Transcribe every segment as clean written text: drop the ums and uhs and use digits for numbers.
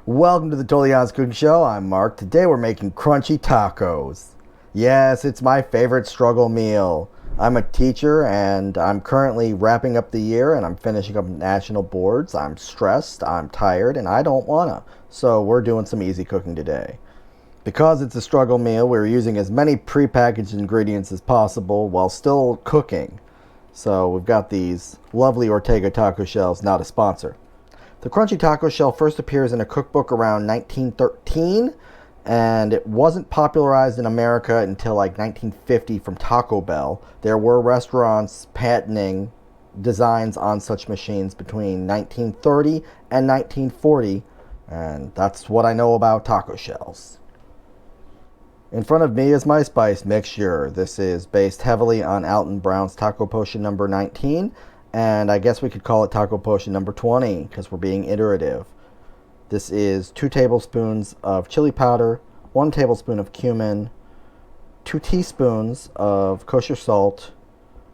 Welcome to the Totally Honest Cooking Show. I'm Mark. Today we're making crunchy tacos. Yes, it's my favorite struggle meal. I'm a teacher and I'm currently wrapping up the year and I'm finishing up national boards. I'm stressed, I'm tired, and I don't wanna. So we're doing some easy cooking today. Because it's a struggle meal, we're using as many prepackaged ingredients as possible while still cooking. So we've got these lovely Ortega taco shells, not a sponsor. The crunchy taco shell first appears in a cookbook around 1913, and it wasn't popularized in America until like 1950 from Taco Bell. There were restaurants patenting designs on such machines between 1930 and 1940, and that's what I know about taco shells. In front of me is my spice mixture. This is based heavily on Alton Brown's Taco Potion number 19. And I guess we could call it Taco Potion number 20 because we're being iterative. This is 2 tablespoons of chili powder, 1 tablespoon of cumin, 2 teaspoons of kosher salt,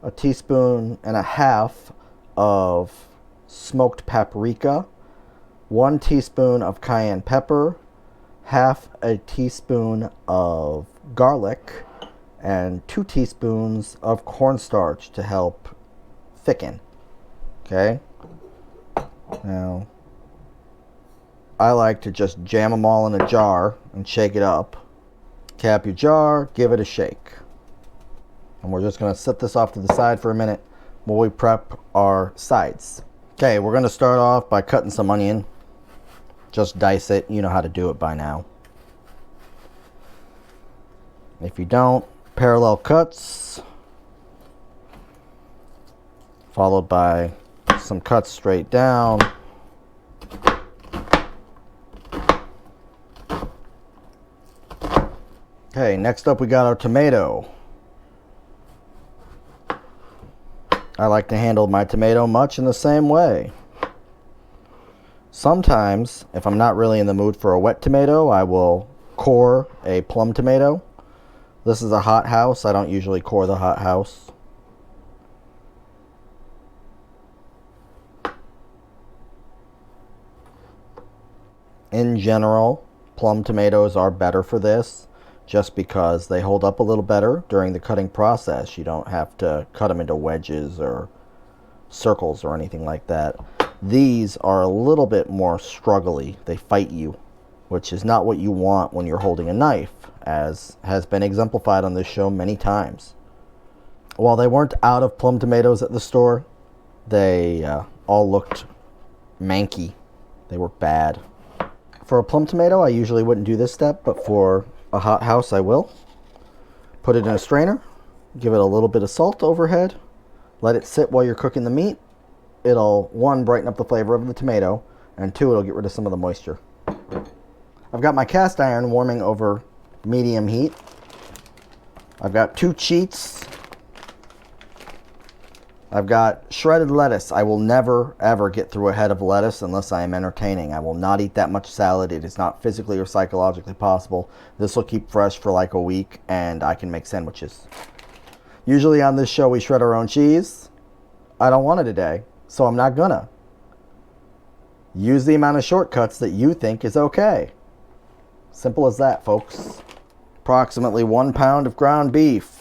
a teaspoon and a half of smoked paprika, 1 teaspoon of cayenne pepper, half a teaspoon of garlic, and 2 teaspoons of cornstarch to help thicken. Okay, now I like to just jam them all in a jar and shake it up. Cap your jar, give it a shake. And we're just going to set this off to the side for a minute while we prep our sides. Okay, we're going to start off by cutting some onion. Just dice it. You know how to do it by now. If you don't, parallel cuts, followed by some cuts straight down. Okay, next up we got our tomato. I like to handle my tomato much in the same way. Sometimes, if I'm not really in the mood for a wet tomato, I will core a plum tomato. This is a hot house. I don't usually core the hot house. In general, plum tomatoes are better for this just because they hold up a little better during the cutting process. You don't have to cut them into wedges or circles or anything like that. These are a little bit more struggly. They fight you, which is not what you want when you're holding a knife, as has been exemplified on this show many times. While they weren't out of plum tomatoes at the store, they all looked manky. They were bad. For a plum tomato, I usually wouldn't do this step, but for a hot house, I will. Put it in a strainer, give it a little bit of salt overhead, let it sit while you're cooking the meat. It'll, 1, brighten up the flavor of the tomato, and 2, it'll get rid of some of the moisture. I've got my cast iron warming over medium heat. I've got 2 cheats. I've got shredded lettuce. I will never, ever get through a head of lettuce unless I am entertaining. I will not eat that much salad. It is not physically or psychologically possible. This will keep fresh for like a week, and I can make sandwiches. Usually on this show, we shred our own cheese. I don't want it today, so I'm not gonna. Use the amount of shortcuts that you think is okay. Simple as that, folks. Approximately 1 pound of ground beef.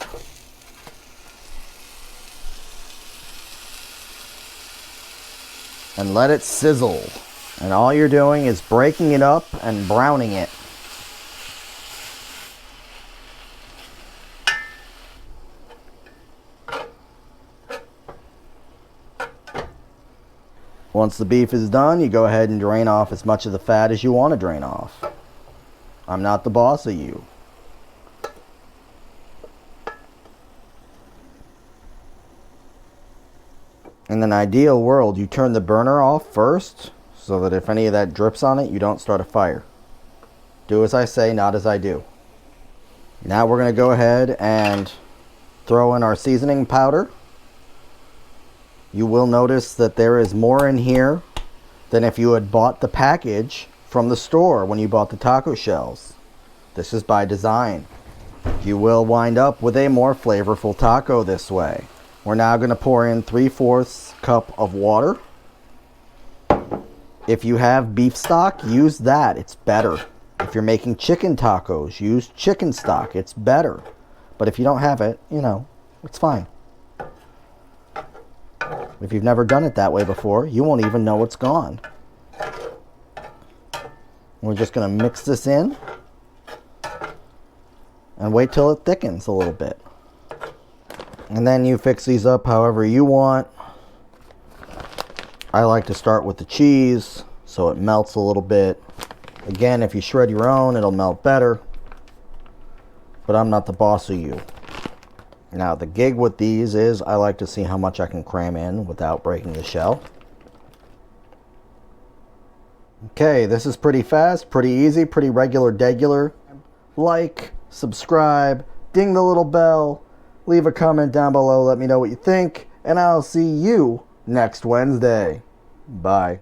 And let it sizzle. And all you're doing is breaking it up and browning it. Once the beef is done, you go ahead and drain off as much of the fat as you want to drain off. I'm not the boss of you. In an ideal world, you turn the burner off first so that if any of that drips on it, you don't start a fire. Do as I say, not as I do. Now we're going to go ahead and throw in our seasoning powder. You will notice that there is more in here than if you had bought the package from the store when you bought the taco shells. This is by design. You will wind up with a more flavorful taco this way. We're now going to pour in 3/4 cup of water. If you have beef stock, use that. It's better. If you're making chicken tacos, use chicken stock. It's better. But if you don't have it, you know, it's fine. If you've never done it that way before, you won't even know it's gone. We're just going to mix this in and wait till it thickens a little bit. And then you fix these up however you want. I like to start with the cheese so it melts a little bit. Again, if you shred your own, it'll melt better. But I'm not the boss of you. Now, the gig with these is I like to see how much I can cram in without breaking the shell. Okay, this is pretty fast, pretty easy, pretty regular. Like, subscribe, ding the little bell, leave a comment down below, let me know what you think, and I'll see you next Wednesday. Bye.